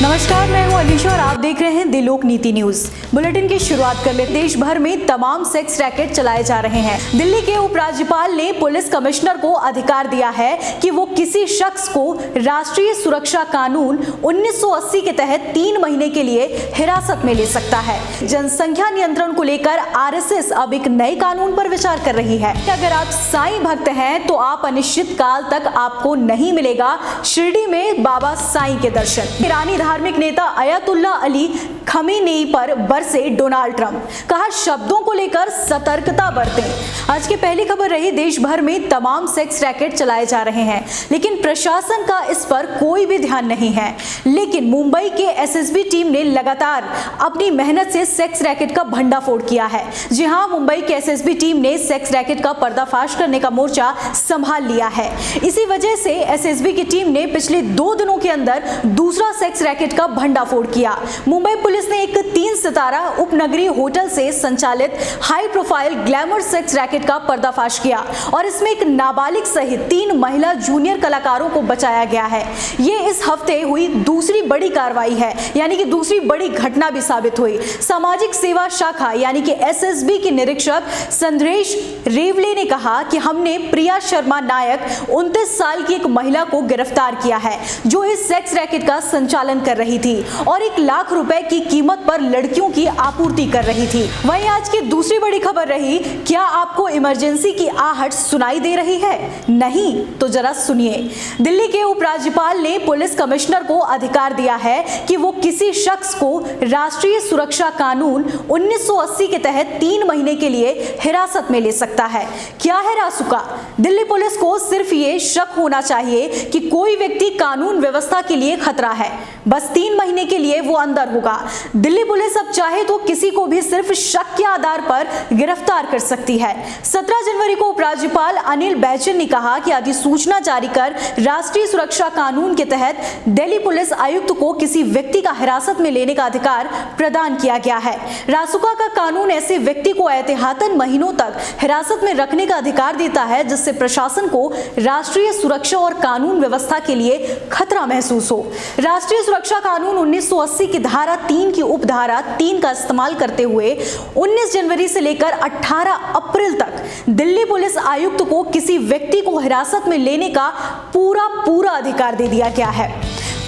नमस्कार, मैं हूं अलीशा और आप देख रहे हैं द लोक नीति न्यूज। बुलेटिन की शुरुआत कर लेते हैं। देश भर में तमाम सेक्स रैकेट चलाए जा रहे हैं। दिल्ली के उपराज्यपाल ने पुलिस कमिश्नर को अधिकार दिया है कि वो किसी शख्स को राष्ट्रीय सुरक्षा कानून 1980 के तहत 3 महीने के लिए हिरासत में ले सकता है। जनसंख्या नियंत्रण को लेकर आरएसएस अब एक नए कानून पर विचार कर रही है। अगर आप साईं भक्त हैं तो आप अनिश्चित काल तक आपको नहीं मिलेगा शिरडी में बाबा साईं के दर्शन। ईरानी धार्मिक नेता अयतुल्ला अली खमेनेई पर बरसे डोनाल्ड ट्रंप, कहा शब्दों को लेकर सतर्कता बरतें। आज की पहली खबर रही, देश भर में तमाम सेक्स रैकेट चलाए जा रहे हैं, लेकिन प्रशासन का इस पर कोई भी ध्यान नहीं है। लेकिन मुंबई के एसएसबी टीम ने लगातार अपनी मेहनत से सेक्स रैकेट का भंडाफोड़ किया है। जी हां, मुंबई के एसएसबी टीम ने सेक्स रैकेट का पर्दाफाश करने का मोर्चा संभाल लिया है। इसी वजह से एसएसबी की टीम ने पिछले 2 दिनों के अंदर दूसरा सेक्स रैकेट का भंडाफोड़ किया। मुंबई पुलिस ने एक 3 सितारा उपनगरीय होटल से संचालित high profile glamour sex racket का पर्दाफाश किया और इसमें एक नाबालिग सहित 3 महिला जूनियर कलाकारों को बचाया गया है। ये इस हफ्ते हुई दूसरी बड़ी कार्रवाई है, यानी कि दूसरी बड़ी घटना भी साबित हुई। सामाजिक सेवा शाखा यानी कि एसएसबी के निरीक्षक संदेश रेवले ने कहा कि हमने प्रिया शर्मा नायक 29 साल की एक महिला को गिरफ्तार किया है, जो इस सेक्स रैकेट का संचालन कर रही थी और 1 लाख रुपए की कीमत पर लड़कियों की आपूर्ति कर रही थी। वहीं आज की दूसरी बड़ी खबर रही, क्या आपको इमरजेंसी की आहट सुनाई दे रही है? नहीं तो जरा सुनिए। दिल्ली के उपराज्यपाल ने पुलिस कमिश्नर को अधिकार दिया है कि वो किसी शख्स को राष्ट्रीय सुरक्षा कानून 1980 के तहत 3 महीने के लिए हिरासत में ले सकता है। क्या है रासुका? दिल्ली पुलिस को सिर्फ ये शक होना चाहिए कि कोई व्यक्ति कानून व्यवस्था के लिए खतरा है, बस 3 महीने के लिए वो अंदर होगा। दिल्ली पुलिस अब चाहे तो किसी को भी सिर्फ शक के आधार पर गिरफ्तार कर सकती है। 17 जनवरी को उपराज्यपाल अनिल बैजल ने कहा कि अधिसूचना जारी कर राष्ट्रीय सुरक्षा कानून के तहत दिल्ली पुलिस आयुक्त को किसी व्यक्ति का हिरासत में लेने का अधिकार प्रदान किया गया है। रासुका का कानून ऐसे व्यक्ति को एहतियातन महीनों तक हिरासत में रखने का अधिकार देता है जिससे प्रशासन को राष्ट्रीय सुरक्षा और कानून व्यवस्था के लिए खतरा महसूस हो। राष्ट्रीय सुरक्षा कानून 1980 की धारा 3 की उपधारा 3 का इस्तेमाल करते हुए 19 जनवरी से लेकर 18 अप्रैल तक दिल्ली पुलिस आयुक्त को किसी व्यक्ति को हिरासत में लेने का पूरा अधिकार दे दिया गया है।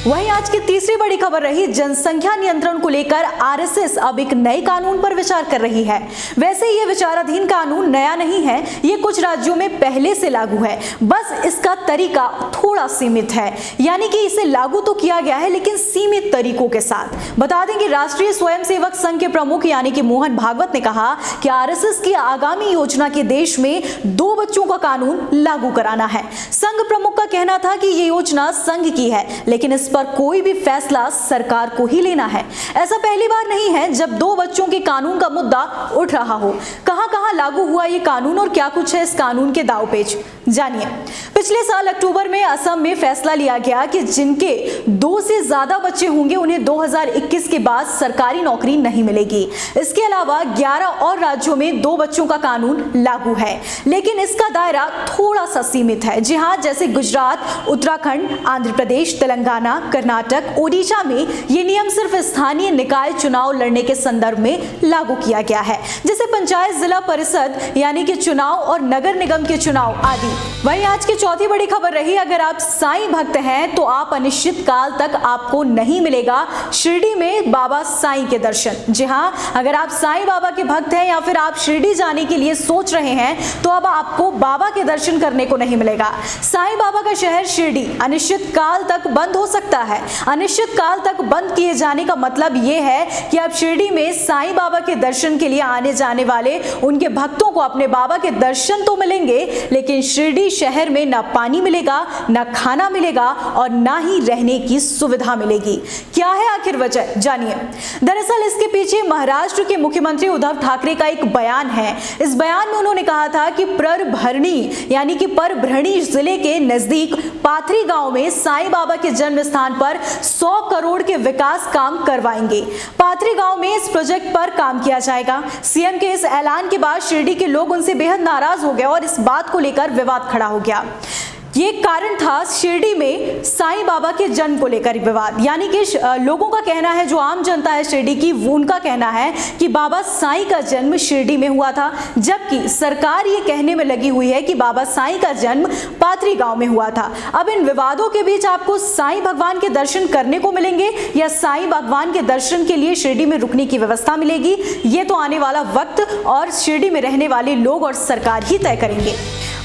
वहीं आज की तीसरी बड़ी खबर रही, जनसंख्या नियंत्रण को लेकर आरएसएस अब एक नए कानून पर विचार कर रही है। वैसे ये विचाराधीन कानून नया नहीं है, ये कुछ राज्यों में पहले से लागू है, बस इसका तरीका थोड़ा सीमित है, यानी कि इसे लागू तो किया गया है लेकिन सीमित तरीकों के साथ। बता दें कि राष्ट्रीय स्वयंसेवक संघ के प्रमुख यानी कि मोहन भागवत ने कहा कि आरएसएस की आगामी योजना के देश में 2 बच्चों का कानून लागू कराना है। संघ प्रमुख का कहना था कि ये योजना संघ की है, लेकिन इस पर कोई भी फैसला सरकार को ही लेना है। ऐसा पहली बार नहीं है जब 2 बच्चों के कानून का मुद्दा उठ रहा हो। कहां लागू हुआ ये कानून और क्या कुछ है इस कानून के दांवपेच, जानिए। पिछले साल अक्टूबर में असम में फैसला लिया गया कि जिनके 2 से ज्यादा बच्चे होंगे उन्हें 2021 के बाद सरकारी नौकरी नहीं मिलेगी। इसके अलावा 11 और राज्यों में 2 बच्चों का कानून लागू है, लेकिन इसका दायरा थोड़ा सा सीमित है। जी हां, जैसे गुजरात, उत्तराखंड, आंध्र प्रदेश, तेलंगाना, कर्नाटक, ओडिशा में ये नियम सिर्फ स्थानीय निकाय चुनाव लड़ने के संदर्भ में लागू किया गया है, जैसे पंचायत, जिला परिषद यानी कि चुनाव और नगर निगम के चुनाव आदि। वहीं आज की चौथी बड़ी खबर रही, अगर आप साईं भक्त हैं तो आप अनिश्चित काल तक आपको नहीं मिलेगा शिरडी में बाबा साईं के दर्शन। जी हां, अगर आप साईं बाबा के भक्त हैं या फिर आप शिरडी जाने के लिए सोच रहे हैं तो अब आपको बाबा के दर्शन करने को नहीं मिलेगा। साईं बाबा का शहर शिरडी अनिश्चित काल तक बंद हो सकता है। अनिश्चित काल तक बंद किए जाने का मतलब यह है कि अब शिरडी में साईं बाबा के दर्शन के लिए आने जाने वाले उनके भक्तों को अपने बाबा के दर्शन तो मिलेंगे, लेकिन शिरडी शहर में न पानी मिलेगा, न खाना मिलेगा और न ही रहने की सुविधा मिलेगी। क्या है आखिर वजह, जानिए। दरअसल इसके पीछे महाराष्ट्र के मुख्यमंत्री उद्धव ठाकरे का एक बयान है। इस बयान में उन्होंने कहा था कि परभरणी यानी कि परभरणी जिले के नजदीक पाथरी गांव में साईं बाबा के जन्म स्थान पर 100 करोड़ के विकास काम करवाएंगे। पाथरी गांव में इस प्रोजेक्ट पर काम किया जाएगा। सीएम के इस ऐलान के बाद शिरडी के लोग उनसे बेहद नाराज हो गए और इस बात को लेकर विवाद खड़ा हो गया। ये कारण था शिरडी में साईं बाबा के जन्म को लेकर विवाद। यानी कि लोगों का कहना है, जो आम जनता है शिरडी की, वो उनका कहना है कि बाबा साईं का जन्म शिरडी में हुआ था, जबकि सरकार ये कहने में लगी हुई है कि बाबा साईं का जन्म पाथरी गांव में हुआ था। अब इन विवादों के बीच आपको साईं भगवान के दर्शन करने को मिलेंगे या साईं भगवान के दर्शन के लिए शिरडी में रुकने की व्यवस्था मिलेगी, ये तो आने वाला वक्त और शिरडी में रहने वाले लोग और सरकार ही तय करेंगे।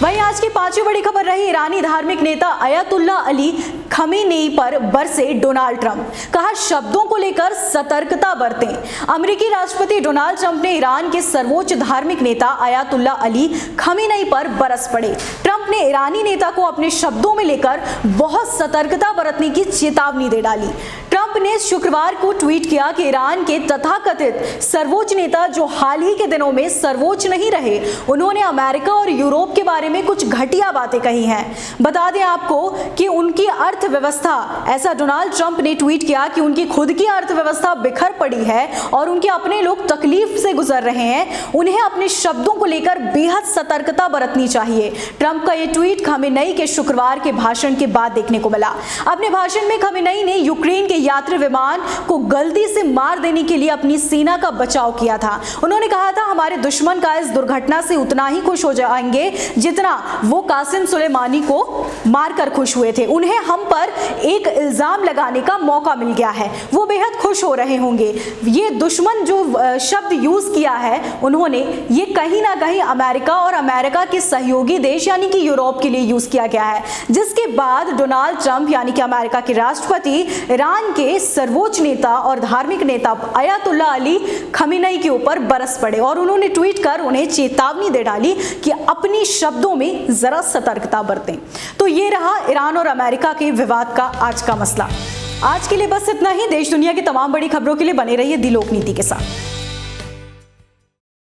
वहीं आज की पांचवी बड़ी खबर रही ईरानी धार्मिक नेता अयातुल्ला अली खमीनेई पर बरसे डोनाल्ड ट्रंप। कहा, शब्दों को लेकर सतर्कता बरतें। अमेरिकी राष्ट्रपति डोनाल्ड ट्रंप ने ईरान के सर्वोच्च धार्मिक नेता अयातुल्ला अली खमीनेई पर बरस पड़े। ट्रंप ने ईरानी नेता को अपने शब्दों में लेकर बहुत सतर्कता बरतने की चेतावनी दे डाली। ट्रंप ने शुक्रवार को ट्वीट किया कि ईरान के तथाकथित सर्वोच्च नेता, जो हाल ही के दिनों में सर्वोच्च नहीं रहे, उन्होंने अमेरिका और यूरोप के बारे में कुछ घटिया बातें कही हैं। बता दें आपको कि उनकी अर्थव्यवस्था, ऐसा डोनाल्ड ट्रंप ने ट्वीट किया कि उनकी खुद की अर्थव्यवस्था बिखर पड़ी है और उनके अपने लोग तकलीफ से गुजर रहे हैं। उन्हें अपने शब्दों को लेकर बेहद सतर्कता बरतनी चाहिए। ट्रंप का यह ट्वीट खमीनेई के शुक्रवार के भाषण के बाद देखने को मिला। अपने भाषण में खमीनेई ने यूक्रेन के यात्री विमान को गलती से मार देने के लिए अपनी सेना का बचाव किया था। उन्होंने कहा था, हमारे दुश्मन का इस दुर्घटना से उतना ही खुश हो जाएंगे जितना वो कासिम सुलेमानी को मारकर खुश हुए थे। उन्हें हम पर एक इल्जाम लगाने का मौका मिल गया है, वो बेहद खुश हो रहे होंगे। ये दुश्मन जो शब्द यूज किया है उन्होंने, ये कहीं ना कहीं अमेरिका और अमेरिका के सहयोगी देश यानी कि यूरोप के लिए यूज किया गया है। जिसके बाद डोनाल्ड ट्रंप यानी कि अमेरिका के राष्ट्रपति ईरान के सर्वोच्च नेता और धार्मिक नेता अयातुल्ला अली खमीनेई के ऊपर बरस पड़े और उन्होंने ट्वीट कर उन्हें चेतावनी दे डाली कि अपनी शब्दों में जरा सतर्कता बरतें। तो ये रहा ईरान और अमेरिका के विवाद का आज का मसला। आज के लिए बस इतना ही। देश दुनिया की तमाम बड़ी खबरों के लिए बने रहिए दी लोकनीति के साथ।